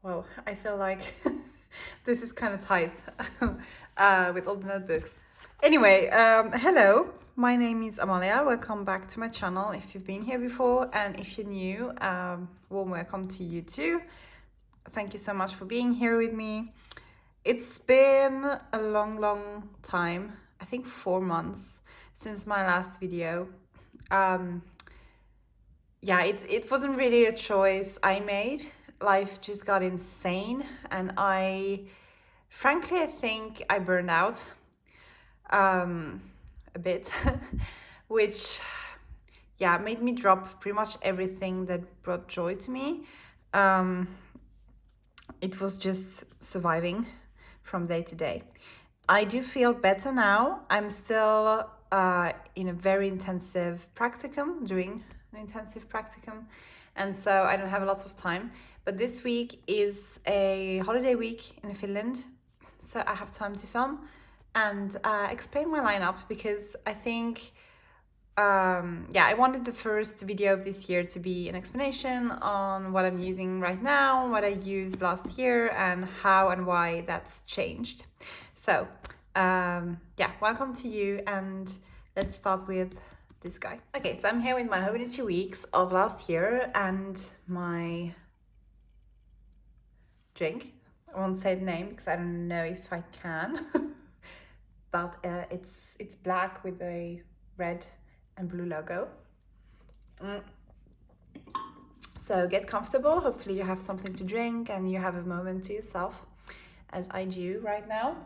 Wow, I feel like this is kind of tight with all the notebooks. Anyway, hello, my name is Amalia. Welcome back to my channel if you've been here before, and if you're new, warm welcome to you too. Thank you so much for being here with me. It's been a long time, I think 4 months since my last video. Yeah, it wasn't really a choice I made. Life just got insane, and frankly, I think I burned out a bit, which, yeah, made me drop pretty much everything that brought joy to me. It was just surviving from day to day. I do feel better now. I'm still in a very intensive practicum, doing an intensive practicum, and so I don't have a lot of time. But this week is a holiday week in Finland, so I have time to film and explain my lineup, because I think yeah, I wanted the first video of this year to be an explanation on what I'm using right now, what I used last year, and how and why that's changed. So yeah, welcome to you, and let's start with this guy. Okay, so I'm here with my Hobonichi weeks of last year and my drink. I won't say the name because I don't know if I can, but it's black with a red and blue logo. So get comfortable. Hopefully you have something to drink and you have a moment to yourself, as I do right now.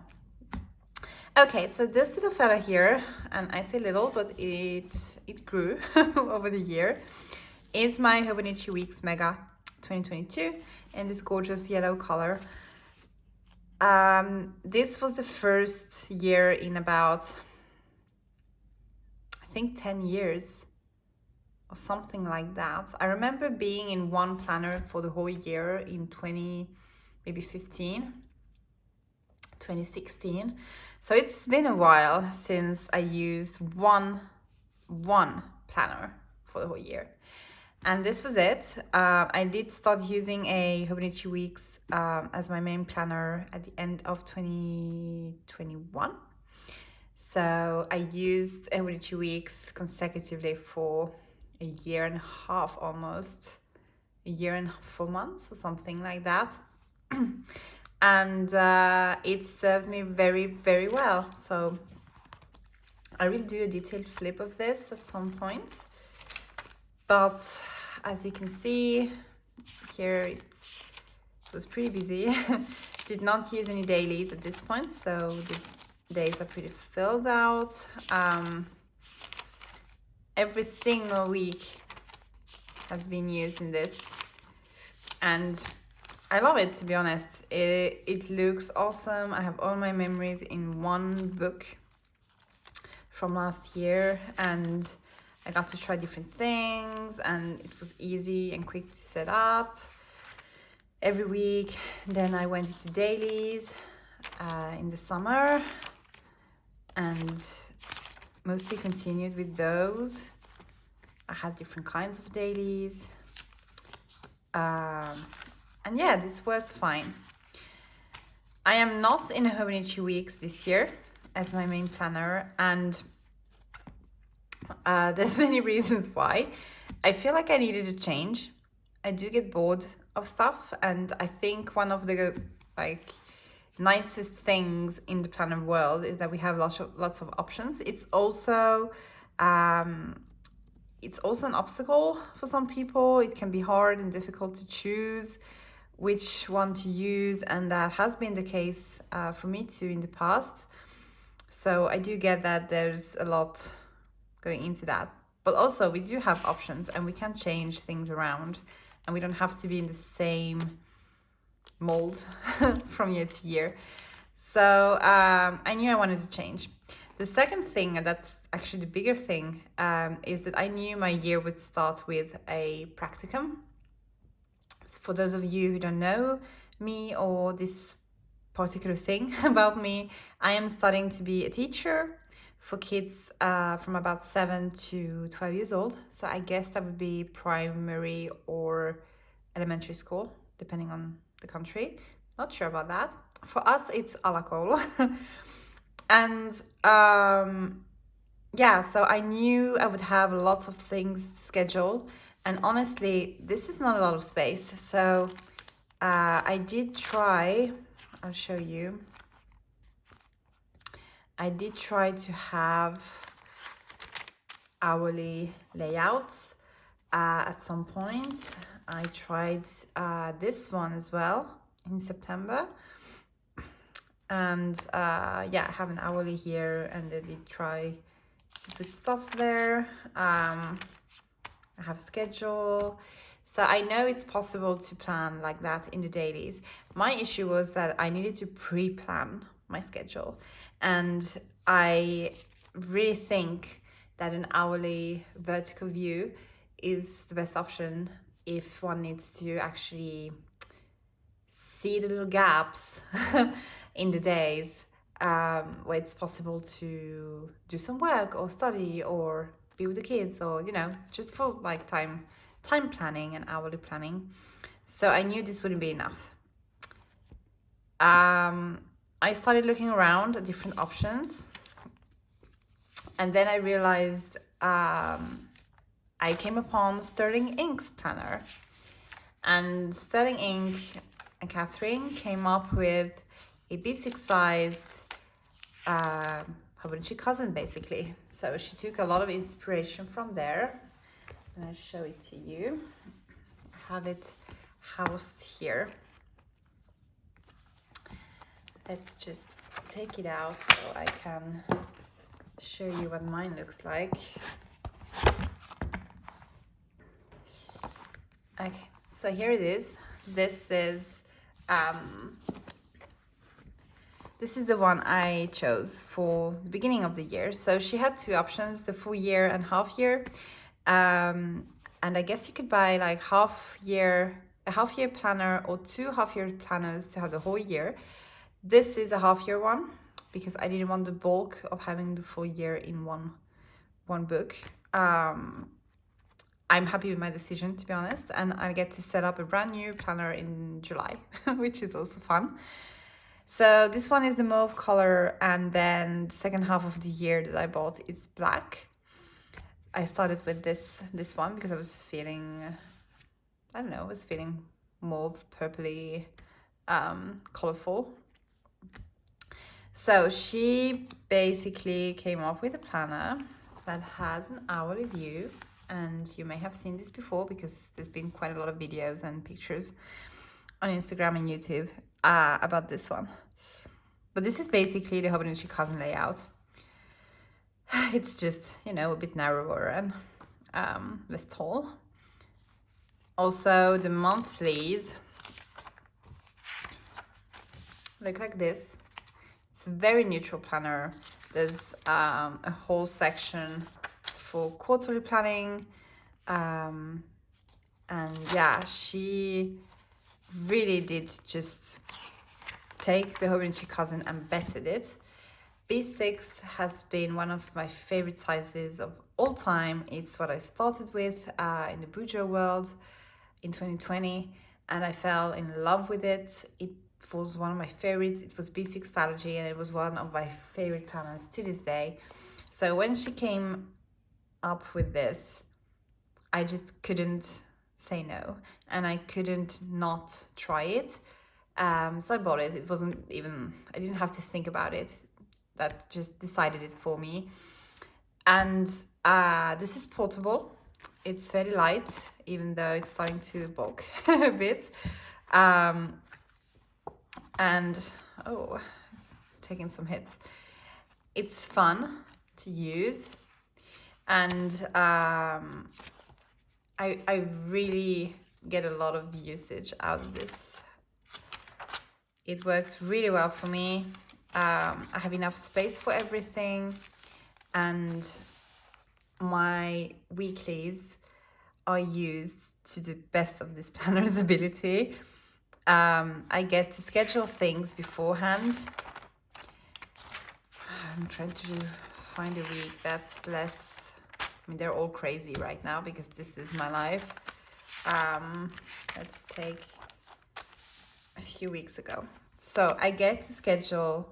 Okay, so this little fella here, and I say little, but it grew over the year, is my Hobonichi Weeks Mega 2022 in this gorgeous yellow color. This was the first year in about, I think, 10 years or something like that. I remember being in one planner for the whole year in 2016. So it's been a while since I used one planner for the whole year. And this was it. I did start using a Hobonichi Weeks as my main planner at the end of 2021. So I used Hobonichi Weeks consecutively for a year and a half, almost a year and 4 months or something like that. And it served me very well. So I will do a detailed flip of this at some point. But as you can see here, it was pretty busy. Did not use any dailies at this point, so the days are pretty filled out. Every single week has been used in this, and I love it, to be honest. It looks awesome. I have all my memories in one book from last year, and I got to try different things, and it was easy and quick to set up every week. Then I went into dailies in the summer and mostly continued with those. I had different kinds of dailies. And yeah, this worked fine. I am not in a Hobonichi Weeks this year as my main planner, and there's many reasons why. I feel like I needed a change. I do get bored of stuff, and I think one of the nicest things in the planner world is that we have lots of options. It's also an obstacle for some people. It can be hard and difficult to choose which one to use, and that has been the case for me too in the past. So I do get that there's a lot going into that, but also we do have options and we can change things around, and we don't have to be in the same mold from year to year. So I knew I wanted to change. The second thing, and that's actually the bigger thing, is that I knew my year would start with a practicum. So for those of you who don't know me or this particular thing about me, I am studying to be a teacher for kids from about 7 to 12 years old. So I guess that would be primary or elementary school, depending on the country. Not sure about that. For us, it's alcohol. And yeah, so I knew I would have lots of things to schedule. And honestly, this is not a lot of space. So I did try, I'll show you. I did try to have hourly layouts at some point. I tried this one as well in September. And yeah, I have an hourly here, and I did try to put stuff there. I have schedule. So I know it's possible to plan like that in the dailies. My issue was that I needed to pre-plan my schedule. And I really think that an hourly vertical view is the best option if one needs to actually see the little gaps in the days where it's possible to do some work or study or be with the kids, or just for like time planning and hourly planning. So I knew this wouldn't be enough. I started looking around at different options, and then I realized I came upon Sterling Ink's planner. And Sterling Ink and Catherine came up with a B6 sized Hobonichi cousin, basically. So she took a lot of inspiration from there, and I'll show it to you. I have it housed here. Let's just take it out so I can show you what mine looks like. Okay, so here it is. This is the one I chose for the beginning of the year. So she had two options, the full year and half year. And I guess you could buy like a half year planner or two half-year planners to have the whole year. This is a half-year one because I didn't want the bulk of having the full year in one book. I'm happy with my decision, to be honest, and I get to set up a brand new planner in July, which is also fun. So this one is the mauve color, and then the second half of the year that I bought is black. I started with this one because I was feeling, I don't know, I was feeling mauve, purpley, colorful. So she basically came up with a planner that has an hourly view, and you may have seen this before because there's been quite a lot of videos and pictures on Instagram and YouTube about this one. But this is basically the Hobonichi cousin layout. It's just, a bit narrower and less tall. Also, the monthlies look like this. It's a very neutral planner. There's a whole section for quarterly planning. And yeah, she really did just take the Hobonichi cousin and bettered it. B6 has been one of my favorite sizes of all time. It's what I started with in the Bujo world in 2020, and I fell in love with it. It was one of my favorites. It was B6 Stalogy, and it was one of my favorite planners to this day. So when she came up with this, I just couldn't say no, and I couldn't not try it. So I bought it. It wasn't even, I didn't have to think about it. That just decided it for me. And this is portable. It's very light, even though it's starting to bulk a bit. And oh, it's taking some hits. It's fun to use, and I really get a lot of usage out of this. It works really well for me. I have enough space for everything, and my weeklies are used to the best of this planner's ability. I get to schedule things beforehand. I'm trying to find a week that's less, they're all crazy right now because this is my life. Let's take few weeks ago. So I get to schedule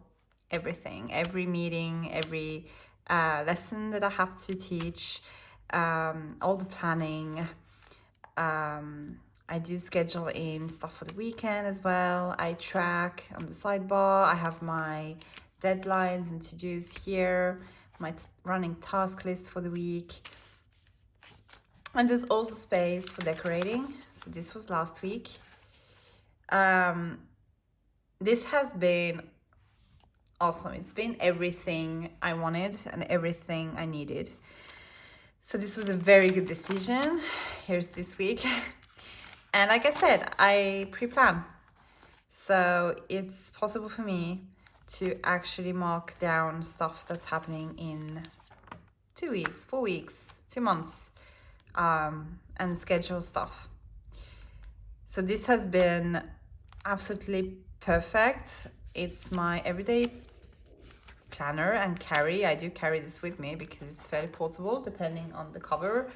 everything, every meeting, every lesson that I have to teach, all the planning. I do schedule in stuff for the weekend as well. I track on the sidebar. I have my deadlines and to-dos here, my running task list for the week. And there's also space for decorating. So this was last week. This has been awesome. It's been everything I wanted and everything I needed. So this was a very good decision. Here's this week. And like I said, I pre-plan. So it's possible for me to actually mark down stuff that's happening in 2 weeks, 4 weeks, 2 months, and schedule stuff. So this has been absolutely perfect. It's my everyday planner and carry. I do carry this with me because it's fairly portable depending on the cover.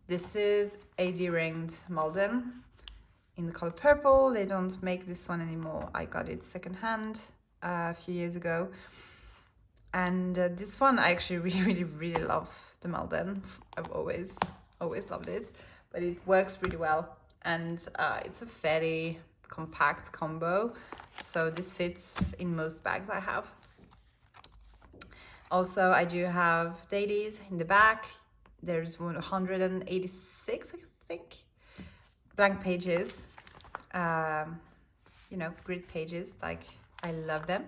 This is AD ringed Malden in the color purple. They don't make this one anymore. I got it secondhand a few years ago. And this one I actually really love the Malden. I've always loved it, but it works really well. And it's a fairly compact combo. So this fits in most bags I have. Also, I do have dailies in the back. There's 186, I think, blank pages, grid pages, like I love them.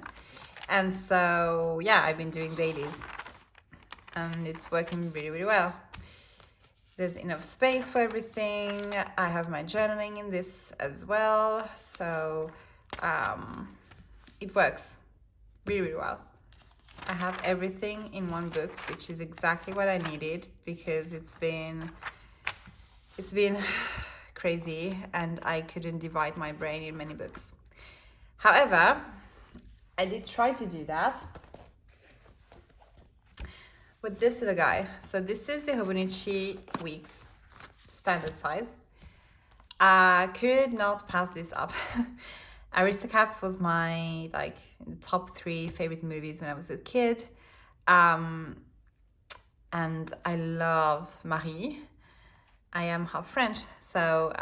And so, yeah, I've been doing dailies and it's working really well. There's enough space for everything. I have my journaling in this as well. So it works really well. I have everything in one book, which is exactly what I needed because it's been crazy and I couldn't divide my brain in many books. However, I did try to do that with this little guy. So this is the Hobonichi Weeks standard size. I could not pass this up. Aristocats was my top 3 favorite movies when I was a kid. And I love Marie. I am half French, so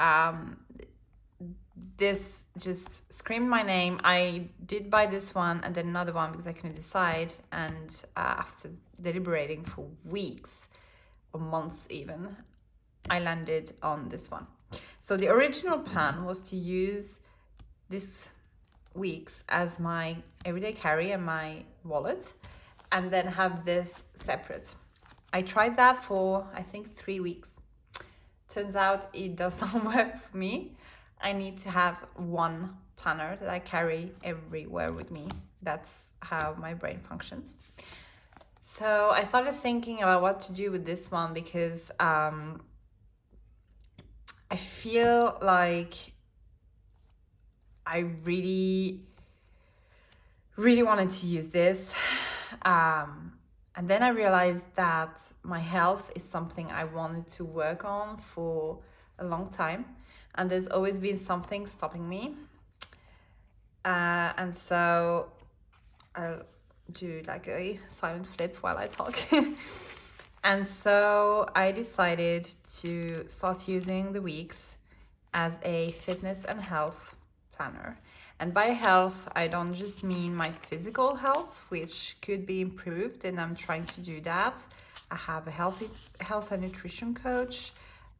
this just screamed my name. I did buy this one and then another one because I couldn't decide. And after deliberating for weeks or months even, I landed on this one. So the original plan was to use this Weeks as my everyday carry and my wallet, and then have this separate. I tried that for I think 3 weeks. Turns out it does not work for me. I need to have one planner that I carry everywhere with me. That's how my brain functions. So I started thinking about what to do with this one because I feel like I really wanted to use this. And then I realized that my health is something I wanted to work on for a long time. And there's always been something stopping me. And so I'll do like a silent flip while I talk. And so I decided to start using the Weeks as a fitness and health planner. And by health, I don't just mean my physical health, which could be improved, and I'm trying to do that. I have a health and nutrition coach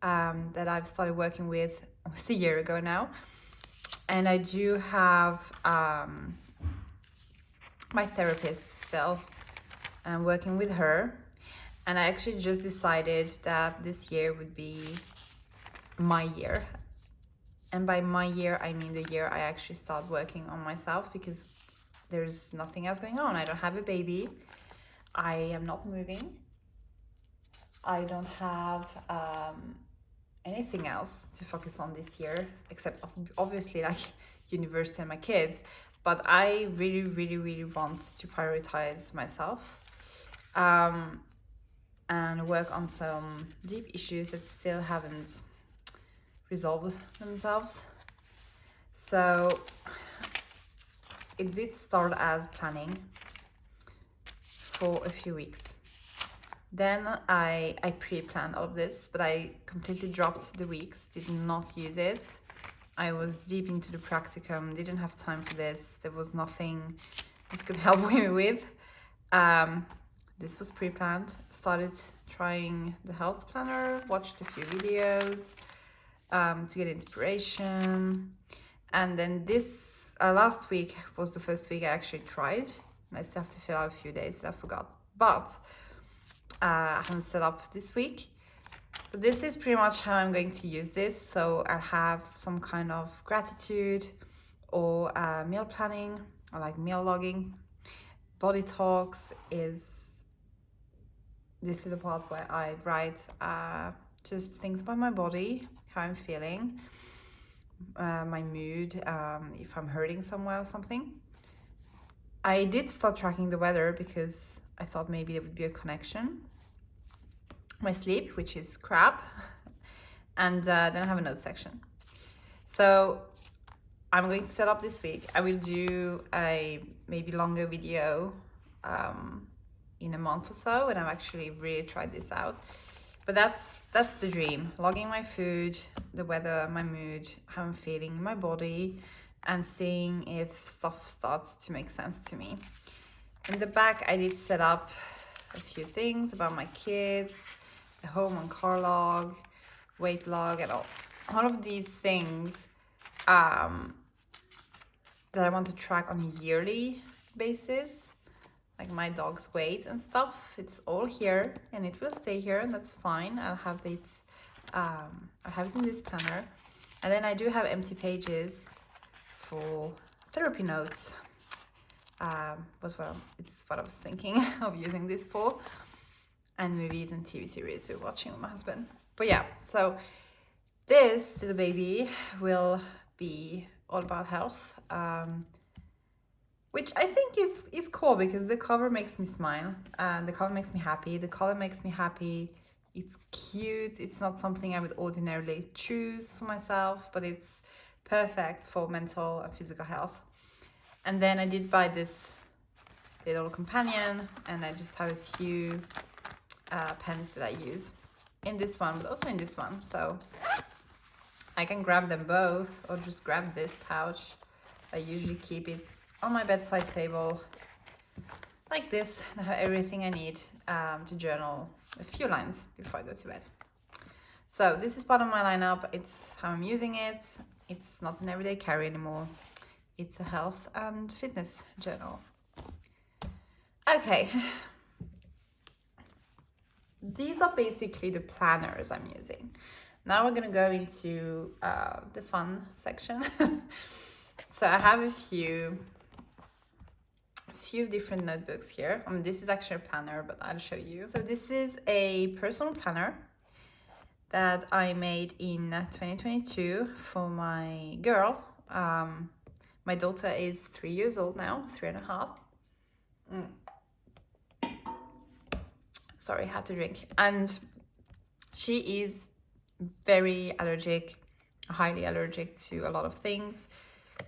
that I've started working with almost a year ago now. And I do have my therapist still. I'm working with her. And I actually just decided that this year would be my year. And by my year, I mean the year I actually start working on myself, because there's nothing else going on. I don't have a baby. I am not moving. I don't have anything else to focus on this year, except obviously like university and my kids. But I really want to prioritize myself and work on some deep issues that still haven't resolve themselves. So it did start as planning for a few weeks. Then I pre-planned all of this, but I completely dropped the weeks, did not use it. I was deep into the practicum, didn't have time for this. There was nothing this could help me with. This was pre-planned. Started trying the health planner, watched a few videos to get inspiration. And then this last week was the first week I actually tried. And I still have to fill out a few days that I forgot. But I haven't set up this week. But this is pretty much how I'm going to use this. So I'll have some kind of gratitude or meal planning or like meal logging. Body talks is, this is the part where I write just things about my body, how I'm feeling, my mood, if I'm hurting somewhere or something. I did start tracking the weather because I thought maybe there would be a connection. My sleep, which is crap, and then I have a note section. So I'm going to set up this week. I will do a maybe longer video in a month or so, and I've actually really tried this out. But that's the dream: logging my food, the weather, my mood, how I'm feeling in my body, and seeing if stuff starts to make sense to me. In the back, I did set up a few things about my kids, the home and car log, weight log, and all of these things that I want to track on a yearly basis, like my dog's weight and stuff. It's all here, and it will stay here, and that's fine. I'll have it in this planner, and then I do have empty pages for therapy notes. Well, it's what I was thinking of using this for, and movies and TV series we're watching with my husband. But yeah, so this little baby will be all about health, which I think is cool because the cover makes me smile, and the cover makes me happy, the color makes me happy. It's cute. It's not something I would ordinarily choose for myself, but it's perfect for mental and physical health. And then I did buy this little companion, and I just have a few pens that I use in this one, but also in this one. So I can grab them both, or just grab this pouch. I usually keep it on my bedside table like this, and I have everything I need to journal a few lines before I go to bed. So this is part of my lineup. It's how I'm using it. It's not an everyday carry anymore. It's a health and fitness journal. Okay. These are basically the planners I'm using. Now we're going to go into the fun section. So I have a few different notebooks here. This is actually a planner, but I'll show you. So this is a personal planner that I made in 2022 for my girl. My daughter is 3 years old now, 3.5. Sorry, I had to drink. And she is very allergic, highly allergic to a lot of things.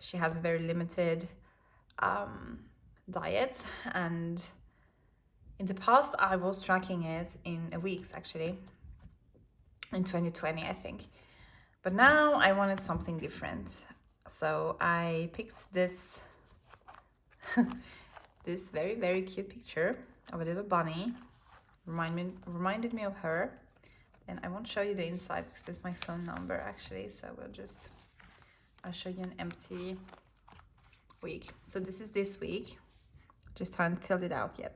She has a very limited diet, and in the past I was tracking it in weeks, actually, in 2020 I think. But now I wanted something different, so I picked this this very, very cute picture of a little bunny. Reminded me of her. And I won't show you the inside because this is my phone number, actually. So I'll show you an empty week. So this is this week. Just haven't filled it out yet.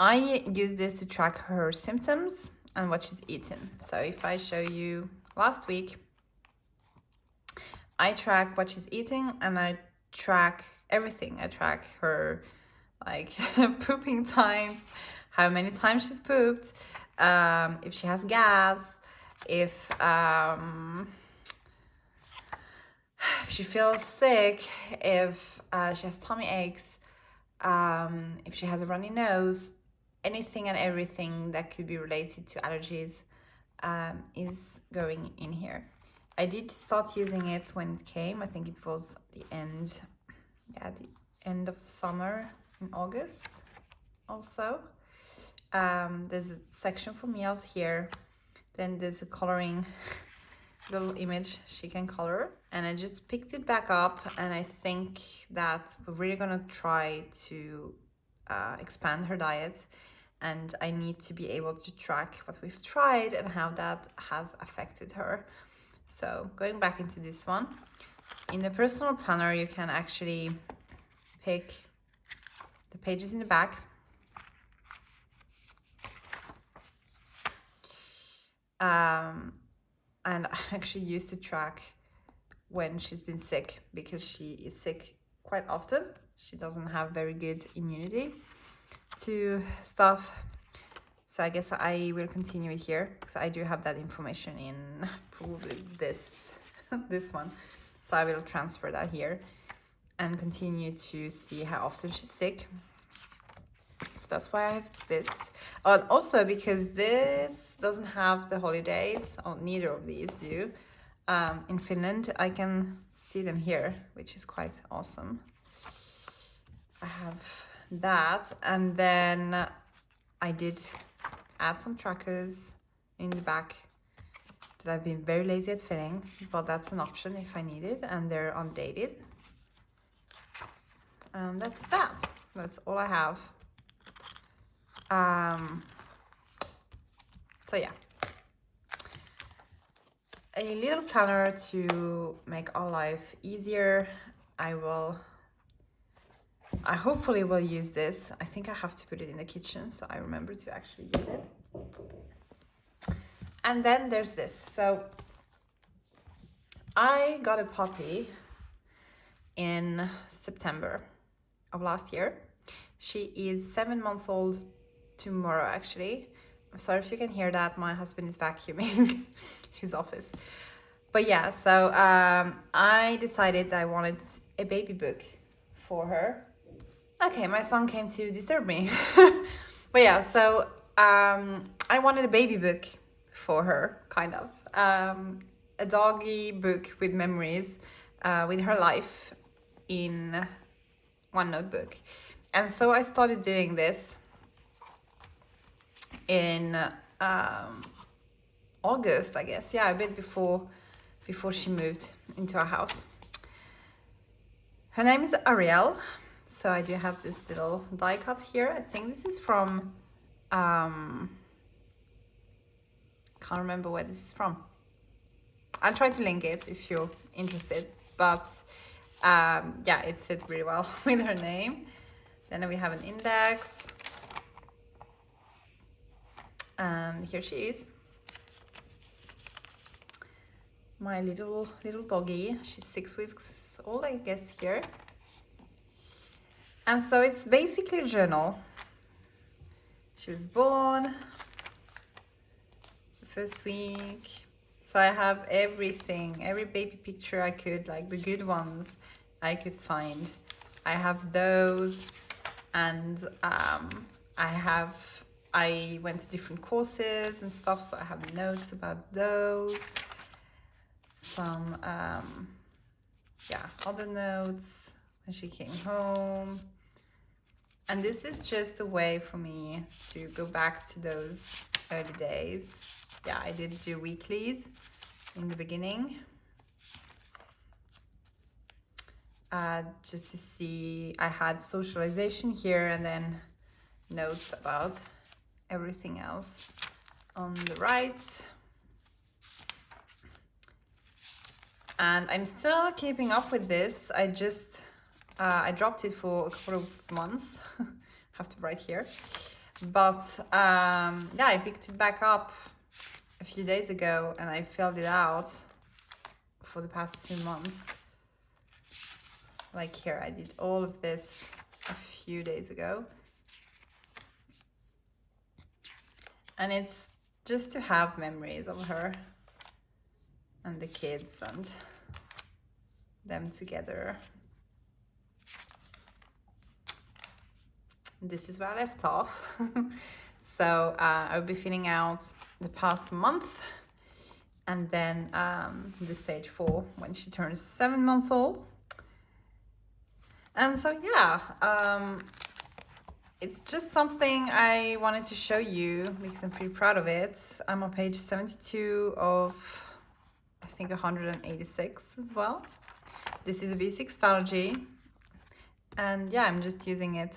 I use this to track her symptoms and what she's eaten. So if I show you last week, I track what she's eating, and I track everything. I track her like pooping times, how many times she's pooped, if she has gas, if she feels sick, if she has tummy aches, if she has a runny nose, anything and everything that could be related to allergies is going in here. I did start using it when it came. I think it was the end of the summer in August also. There's a section for meals here. Then there's a coloring little image she can color, and I just picked it back up, and I think that we're really gonna try to expand her diet, and I need to be able to track what we've tried and how that has affected her. So going back into this one, in the personal planner you can actually pick the pages in the back. And I actually used to track when she's been sick, because she is sick quite often. She doesn't have very good immunity to stuff. So I guess I will continue it here, because I do have that information in probably this one. So I will transfer that here and continue to see how often she's sick. So that's why I have this. And also because this doesn't have the holidays, or neither of these do. In Finland, I can see them here, which is quite awesome. I have that, and then I did add some trackers in the back that I've been very lazy at filling, but that's an option if I need it, and they're undated. And that's that. That's all I have. So yeah, a little planner to make our life easier. I hopefully will use this. I think I have to put it in the kitchen, so I remember to actually use it. And then there's this. So I got a puppy in September of last year. She is 7 months old tomorrow, actually. I'm sorry if you can hear that. My husband is vacuuming his office. But yeah, so I decided I wanted a baby book for her. Okay, my son came to disturb me. But yeah, so I wanted a baby book for her, kind of. A doggy book with memories, with her life in one notebook. And so I started doing this in August, I guess. Yeah, a bit before she moved into our house. Her name is Ariel. So I do have this little die cut here. I think this is from, can't remember where this is from. I'll try to link it if you're interested, but yeah, it fits really well with her name. Then we have an index, and here she is, my little doggy. She's 6 weeks old, I guess, here. And so it's basically a journal. She was born the first week. So I have everything, every baby picture I could, like the good ones I could find. I have those, and I went to different courses and stuff, so I have notes about those. Some other notes when she came home. And this is just a way for me to go back to those early days. Yeah, I did do weeklies in the beginning. Just to see, I had socialization here, and then notes about everything else on the right. And I'm still keeping up with this. I dropped it for a couple of months. Have to write here. But yeah, I picked it back up a few days ago, and I filled it out for the past 2 months. Like here, I did all of this a few days ago. And it's just to have memories of her and the kids and them together. This is where I left off. So I'll be filling out the past month, and then the stage 4 when she turns 7 months old. And so yeah, it's just something I wanted to show you because I'm pretty proud of it. I'm on page 72 of, I think, 186 as well. This is a V6 Stalogy, and yeah, I'm just using it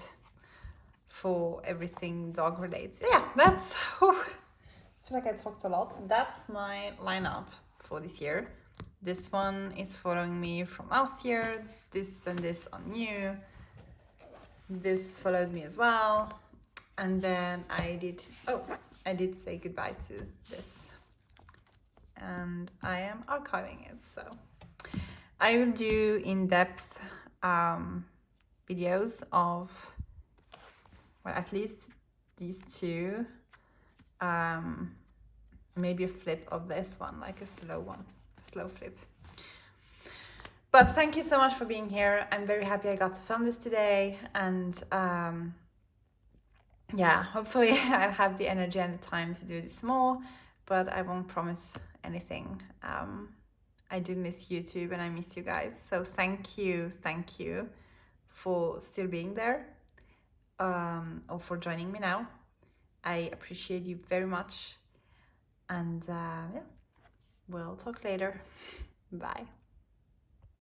for everything dog related. Yeah, that's, whew, I feel like I talked a lot. That's my lineup for this year. This one is following me from last year. This and this are new. This followed me as well. And then I did say goodbye to this. And I am archiving it, so I will do in-depth videos of, well, at least these two. Maybe a flip of this one, like a slow flip. But thank you so much for being here. I'm very happy I got to film this today, and yeah, hopefully I'll have the energy and the time to do this more, but I won't promise anything. I do miss YouTube and I miss you guys, so thank you for still being there, or for joining me now. I appreciate you very much, and yeah, we'll talk later. Bye.